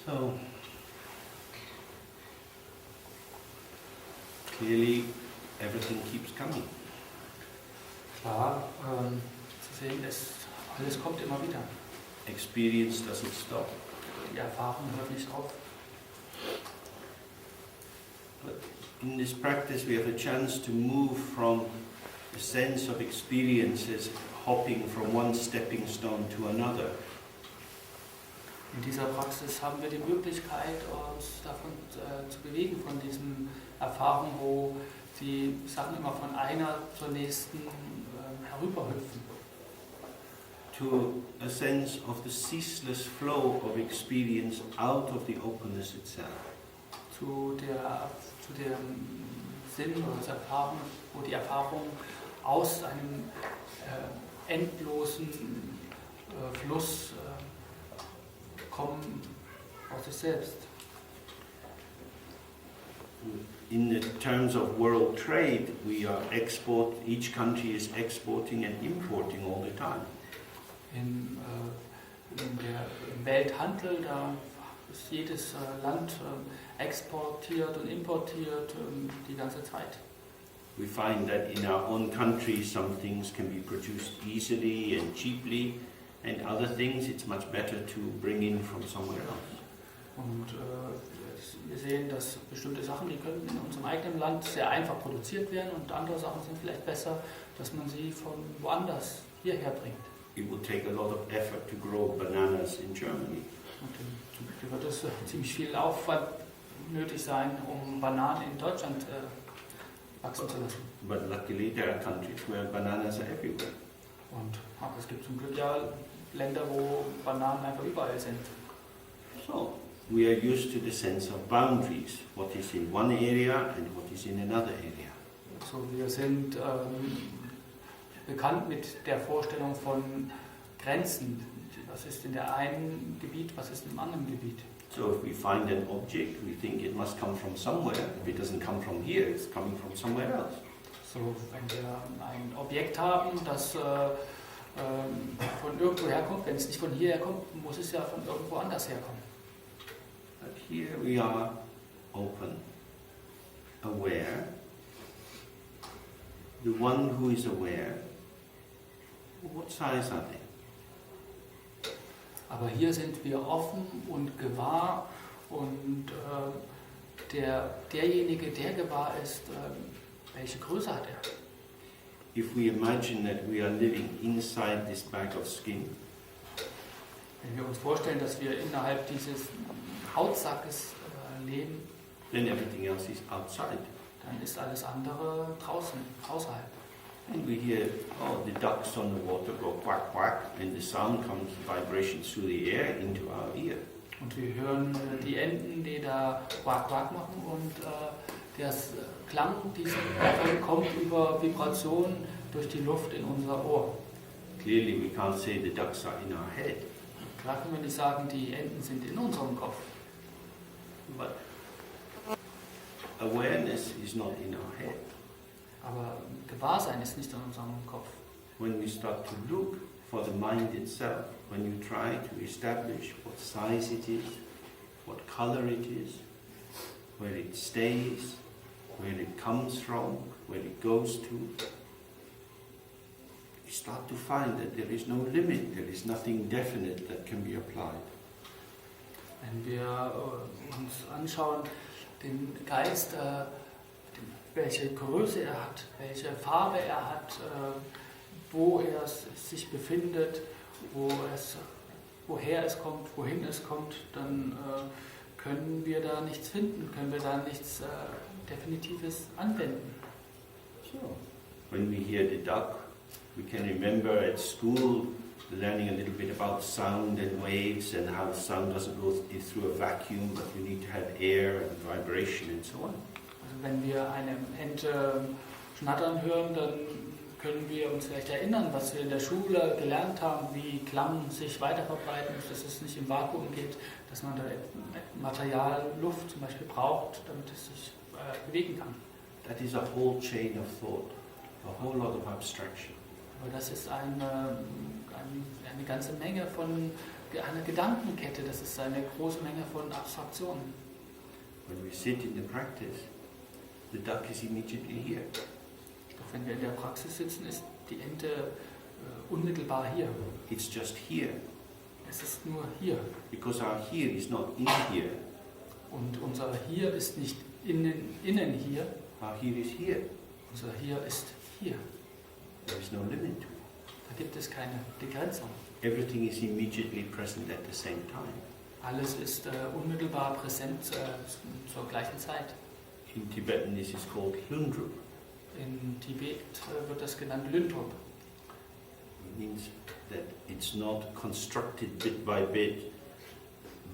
So, clearly everything keeps coming. Klar, zu sehen ist, alles kommt immer wieder. Experience doesn't stop. Die Erfahrung hört nicht auf. But in this practice we have a chance to move from the sense of experiences hopping from one stepping stone to another. In dieser Praxis haben wir die Möglichkeit, uns davon zu bewegen, von diesen Erfahrungen, wo die Sachen immer von einer zur nächsten herüberhüpfen. To a sense of the ceaseless flow of experience out of the openness itself. Zu dem Sinn oder der Erfahrung, wo die Erfahrungen aus einem endlosen Fluss kommen, aus sich selbst. In the terms of world trade, we are each country is exporting and importing all the time. Im Welthandel, da ist jedes Land exportiert und importiert die ganze Zeit. We find that in our own country some things can be produced easily and cheaply, and other things it's much better to bring in from somewhere else. Und wir sehen, dass bestimmte Sachen, die können in unserem eigenen Land sehr einfach produziert werden, und andere Sachen sind vielleicht besser, dass man sie von woanders hierher bringt. It will take a lot of effort to grow bananas in Germany. Und zum Beispiel wird es ziemlich viel Aufwand nötig sein, um Bananen in Deutschland wachsen zu lassen. But luckily there are countries where bananas are everywhere. Aber es gibt zum Glück ja Länder, wo Bananen einfach überall sind. So, we are used to the sense of boundaries, what is in one area and what is in another area. So, wir sind bekannt mit der Vorstellung von Grenzen. Was ist in der einen Gebiet, was ist im anderen Gebiet? So if we find an object, we think it must come from somewhere. If it doesn't come from here, it's coming from somewhere else. So, wenn wir ein Objekt haben, das von irgendwo herkommt, wenn es nicht von hierher kommt, muss es ja von irgendwo anders herkommen. But here we are open, aware. The one who is aware, what size are they? Aber hier sind wir offen und gewahr, und derjenige, der gewahr ist, welche Größe hat er? If we imagine that we are living inside this bag of skin, wenn wir uns vorstellen, dass wir innerhalb dieses Hautsackes leben, then everything else is outside. dann ist alles andere draußen, außerhalb. And we hear, the ducks on the water go quack quack, and the sound comes, vibrations through the air into our ear. Und wir hören die Enten, die da quack quack machen, und der Klang dieser kommt über Vibrationen durch die Luft in unser Ohr. Clearly we can't say the ducks are in our head. Klar können wir nicht sagen, die Enten sind in unserem Kopf. But awareness is not in our head. Aber Gewahrsein ist nicht in unserem Kopf. When we start to look for the mind itself, when you try to establish what size it is, what color it is, where it stays, where it comes from, where it goes to, you start to find that there is no limit, there is nothing definite that can be applied. Wenn wir uns anschauen, den Geist, welche Größe er hat, welche Farbe er hat, wo er sich befindet, woher es kommt, wohin es kommt, dann können wir da nichts finden, können wir da nichts Definitives anwenden. So, when we hear the duck, we can remember at school learning a little bit about sound and waves and how sound doesn't go through a vacuum, but you need to have air and vibration and so on. Also wenn wir eine Ente schnattern hören, dann können wir uns vielleicht erinnern, was wir in der Schule gelernt haben, wie Klang sich weiterverbreiten muss, dass es nicht im Vakuum geht, dass man da Material, Luft zum Beispiel braucht, damit es sich bewegen kann. That is a whole chain of thought, a whole lot of abstraction. Aber das ist eine ganze Menge von eine Gedankenkette, das ist eine große Menge von Abstraktionen. When we sit in the practice, the duck is immediately here. Doch wenn wir in der Praxis sitzen, ist die Ente unmittelbar hier. It's just here. Es ist nur hier. Because our here is not in here. Und unser Hier ist nicht innen hier. Our here is here. Unser Hier ist hier. There is no limit to it. Da gibt es keine Begrenzung. Everything is immediately present at the same time. Alles ist unmittelbar präsent zur gleichen Zeit. In Tibetan this is called Lundrup. In Tibet wird das genannt Lündrup. It means that it's not constructed bit by bit,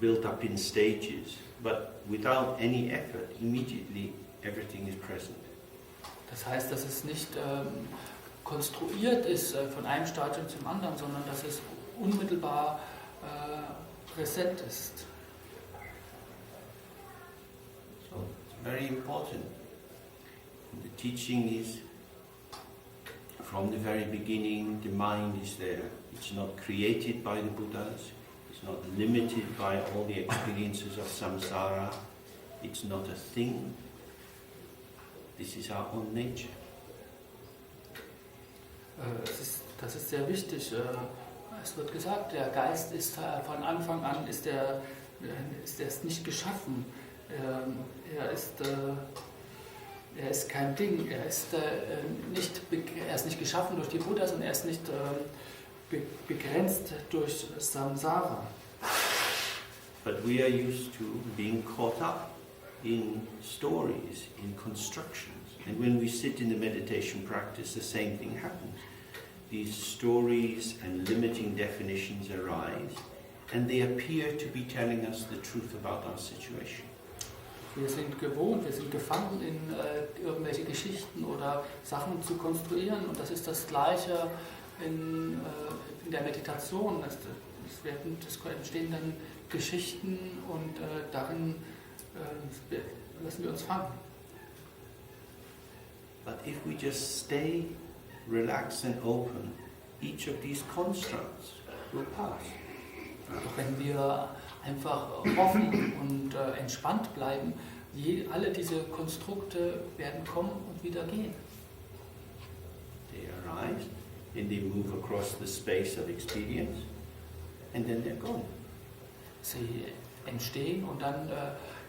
built up in stages, but without any effort, immediately everything is present. Das heißt, dass es nicht konstruiert ist von einem Stadium zum anderen, sondern dass es unmittelbar präsent ist. So it's very important. And the teaching is, from the very beginning, the mind is there. It's not created by the Buddhas. It's not limited by all the experiences of samsara. It's not a thing. This is our own nature. Das ist sehr wichtig. Es wird gesagt, der Geist ist von Anfang an ist nicht geschaffen. Er ist kein Ding. Er ist nicht geschaffen durch die Buddhas und er ist nicht begrenzt durch Samsara. But we are used to being caught up in stories, in constructions. And when we sit in the meditation practice, the same thing happens. These stories and limiting definitions arise, and they appear to be telling us the truth about our situation. Wir sind gewohnt, wir sind gefangen in irgendwelche Geschichten oder Sachen zu konstruieren, und das ist das Gleiche in der Meditation. Es entstehen dann Geschichten und darin lassen wir uns fangen. But if we just stay relaxed and open, each of these constructs will pass. Doch wenn wir einfach offen und entspannt bleiben, alle diese Konstrukte werden kommen und wieder gehen. They arise and they move across the space of experience, and then they're gone. Sie entstehen und dann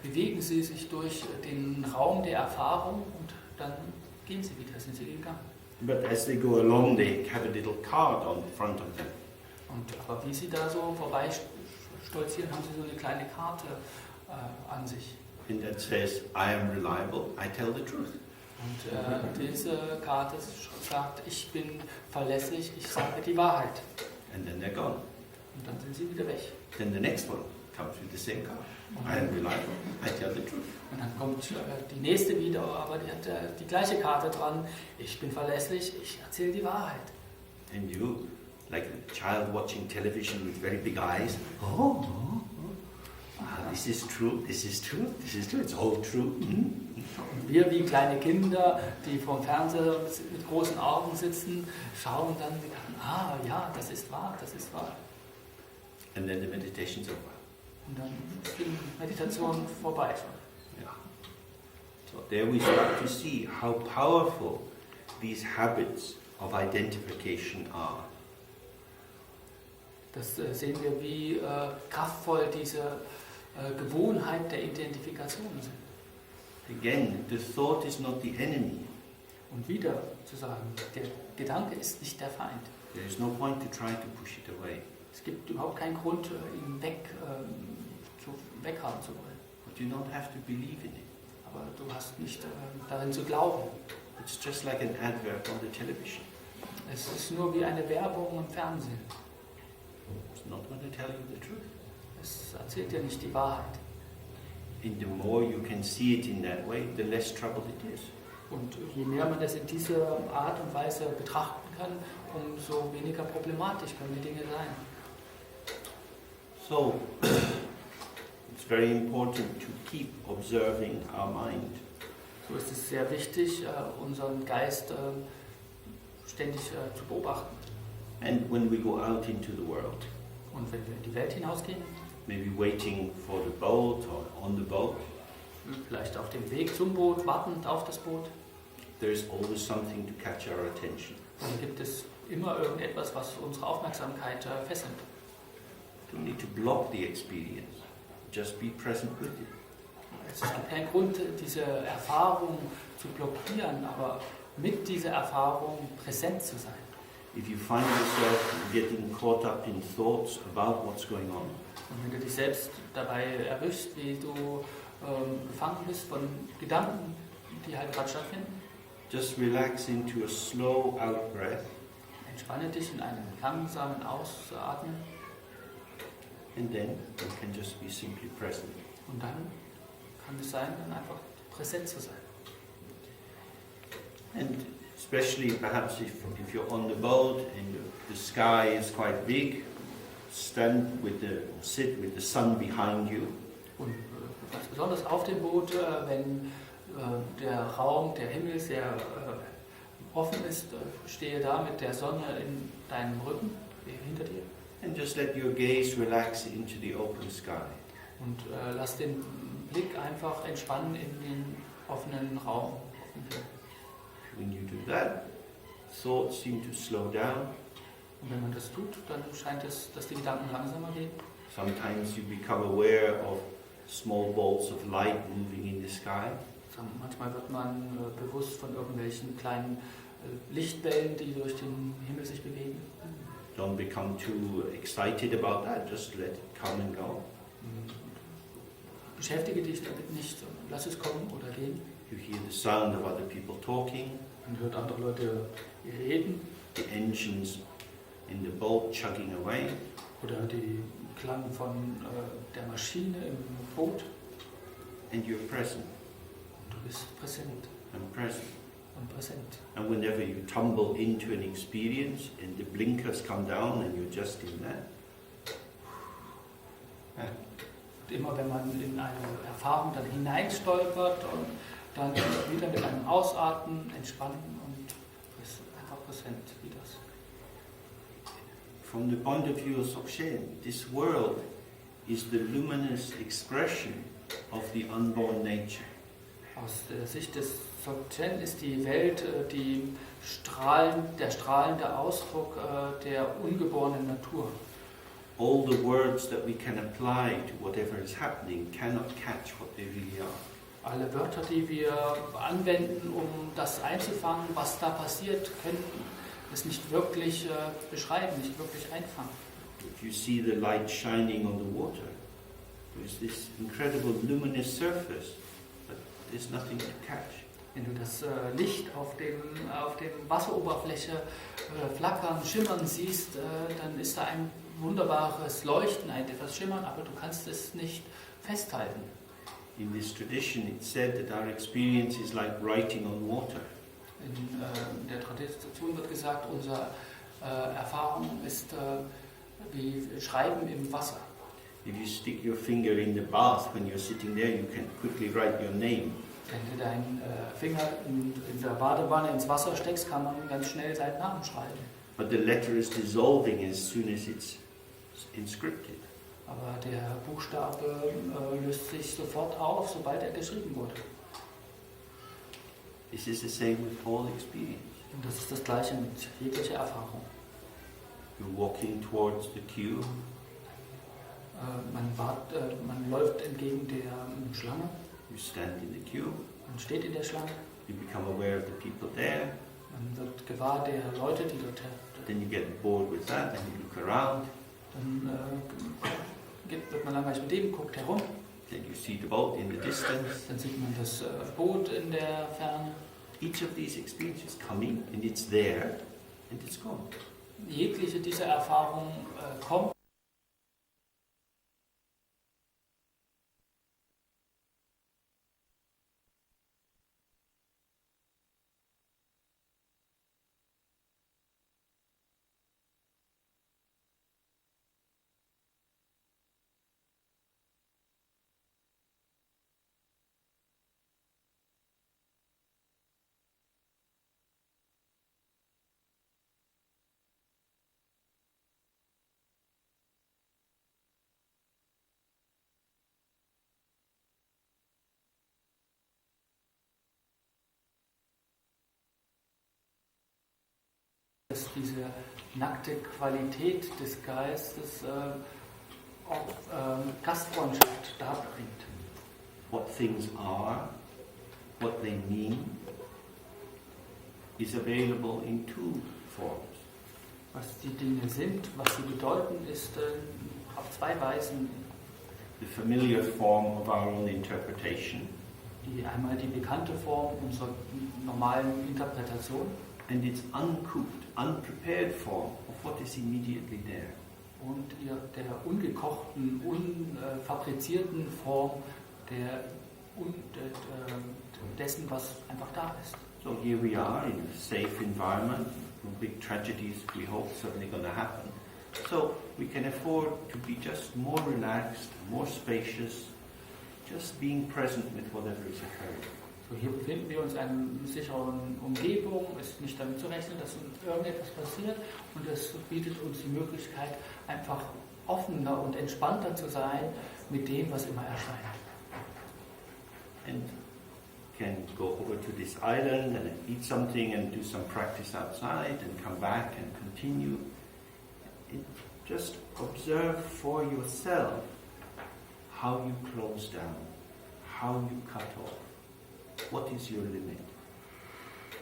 bewegen sie sich durch den Raum der Erfahrung und dann gehen sie wieder, sind sie gegangen. But as they go along, they have a little card on front of them. Aber wie sie da so vorbei stolzieren, haben sie so eine kleine Karte an sich. And that says, I am reliable, I tell the truth. Und diese Karte sagt, ich bin verlässlich, ich sage die Wahrheit. And then they're gone. Und dann sind sie wieder weg. Then the next one comes with the same card. I am reliable, I tell the truth. Und dann kommt die nächste wieder, aber die hat die gleiche Karte dran. Ich bin verlässlich, ich erzähle die Wahrheit. And you, like a child watching television with very big eyes, oh, this is true, this is true, this is true, it's all true. Und wir wie kleine Kinder, die vorm Fernseher mit großen Augen sitzen, schauen dann an, ja, das ist wahr, das ist wahr. And then the meditation's over. Und dann ist die Meditation vorbei schon. Yeah. So there we start to see how powerful these habits of identification are. Das sehen wir, wie kraftvoll diese Gewohnheit der Identifikation sind. Again, the thought is not the enemy. Und wieder zu sagen, der Gedanke ist nicht der Feind. There is no point to try to push it away. Es gibt überhaupt keinen Grund, ihn weghaben zu wollen. But you don't have to believe in it. Aber du hast nicht darin zu glauben. It's just like an advert on the television. Es ist nur wie eine Werbung im Fernsehen. It's not going to tell you the truth. Es erzählt dir nicht die Wahrheit. And the more you can see it in that way, the less trouble it is. Und je mehr man das in dieser Art und Weise betrachten kann, umso weniger problematisch können die Dinge sein. So, it's very important to keep observing our mind. So ist es sehr wichtig, unseren Geist ständig zu beobachten. And when we go out into the world, Und wenn wir in die Welt hinausgehen, maybe waiting for the boat or on the boat, vielleicht auf dem Weg zum Boot, wartend auf das Boot, there is always something to catch our attention. dann gibt es immer irgendetwas, was unsere Aufmerksamkeit fesselt. You don't need to block the experience, just be present with it. Es gibt keinen Grund, diese Erfahrung zu blockieren, aber mit dieser Erfahrung präsent zu sein. If you find yourself getting caught up in thoughts about what's going on, Und wenn du dich selbst dabei erwischst, wie du gefangen bist von Gedanken, die halt gerade stattfinden, just relax into a slow out breath, entspanne dich in einem langsamen Ausatmen and then you can just be simply present. und dann kann es sein, dann einfach präsent zu sein. And especially perhaps if you're on the boat and the sky is quite big, sit with the sun behind you. Und ganz besonders auf dem Boot, wenn der Raum, der Himmel sehr offen ist, stehe da mit der Sonne in deinem Rücken, hinter dir. And just let your gaze relax into the open sky. Und lass den Blick einfach entspannen in den offenen Raum. When you do that, thoughts seem to slow down. Und wenn man das tut, dann scheint es, dass die Gedanken langsamer gehen. Sometimes you become aware of small bolts of light moving in the sky. Manchmal wird man bewusst von irgendwelchen kleinen Lichtwellen, die durch den Himmel sich bewegen. Don't become too excited about that, just let it come and go. Beschäftige dich damit nicht, sondern lass es kommen oder gehen. You hear the sound of other people talking, Man hört andere Leute reden the engines in the boat chugging away, oder die Klang von der Maschine im Boot. and you're present Und du bist präsent and present. und präsent. And whenever you tumble into an experience and the blinkers come down and you're just in that, Und immer wenn man in eine Erfahrung dann hineinstolpert und dann wieder mit einem Ausatmen entspannen und einfach präsent wie das. from the point of view of Dzogchen, this world is the luminous expression of the unborn nature. Aus der Sicht des Dzogchen ist die Welt der strahlende Ausdruck der ungeborenen Natur. All the words that we can apply to whatever is happening cannot catch what they really are. Alle Wörter, die wir anwenden, um das einzufangen, was da passiert, können es nicht wirklich beschreiben, nicht wirklich einfangen. If you see the light shining on the water, there's this incredible luminous surface, but there's nothing to catch. Wenn du das Licht auf dem Wasseroberfläche flackern, schimmern siehst, dann ist da ein wunderbares Leuchten, etwas Schimmern, aber du kannst es nicht festhalten. In this tradition, it's said that our experience is like writing on water. In der Tradition wird gesagt, unsere Erfahrung ist wie Schreiben im Wasser. If you stick your finger in the bath when you're sitting there, you can quickly write your name. Wenn du deinen Finger in der Badewanne ins Wasser steckst, kann man ganz schnell seinen Namen schreiben. But the letter is dissolving as soon as it's inscripted. Aber der Buchstabe löst sich sofort auf, sobald er geschrieben wurde. This is the same with all experience. Und das ist das Gleiche mit jeglicher Erfahrung. You're walking towards the queue. Man läuft entgegen der Schlange, You stand in the queue. man steht in der Schlange, You become aware of the people there. man wird gewahr der Leute, die dort Then you get bored with that and you look around. dann wird man langweilig mit dem, guckt herum, Then you see the boat in the distance. dann sieht man das Boot in der Ferne. Each of these experiences come in and it's there and it's gone. Jegliche dieser Erfahrungen kommt dass diese nackte Qualität des Geistes auch Gastfreundschaft darbringt. What things are, what they mean, is available in two forms. Was die Dinge sind, was sie bedeuten, ist auf zwei Weisen. The familiar form of our own interpretation, Einmal die bekannte Form unserer normalen Interpretation and its uncooked, unprepared form of what is immediately there. und der ungekochten, unfabrizierten Form dessen, was einfach da ist. So here we are in a safe environment, no big tragedies we hope suddenly going to happen. So we can afford to be just more relaxed, more spacious, just being present with whatever is occurring. So hier befinden wir uns in einer sicheren Umgebung, es ist nicht damit zu rechnen, dass irgendetwas passiert und es bietet uns die Möglichkeit, einfach offener und entspannter zu sein mit dem, was immer erscheint. And can go over to this island and eat something and do some practice outside and come back and continue. And just observe for yourself how you close down, how you cut off. What is your limit?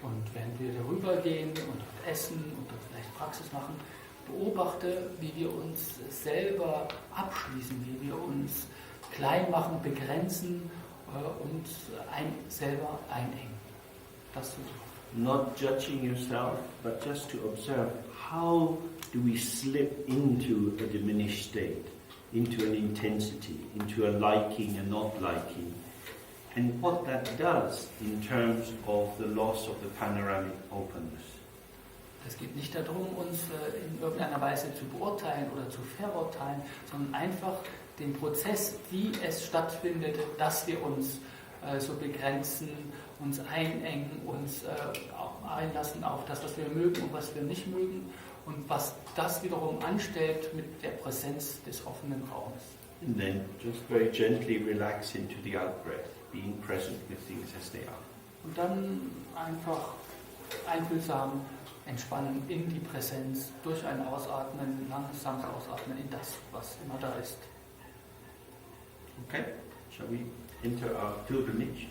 Und während wir darüber gehen und essen und vielleicht Praxis machen, beobachte, wie wir uns selber abschließen, wie wir uns klein machen, begrenzen und selber einengen. Das Not judging yourself, but just to observe how do we slip into a diminished state, into an intensity, into a liking and not liking, and what that does in terms of the loss of the panoramic openness. Es geht nicht darum, uns in irgendeiner Weise zu beurteilen oder zu verurteilen, sondern einfach den Prozess, wie es stattfindet, dass wir uns so begrenzen, uns einengen, uns auch einlassen auf das, was wir mögen und was wir nicht mögen und was das wiederum anstellt mit der Präsenz des offenen Raumes. And then just very gently relax into the out-breath, being present with things as they are. Und dann einfach einfühlsam entspannen in die Präsenz durch ein Ausatmen, langsames Ausatmen in das, was immer da ist. Okay, shall we enter our pilgrimage?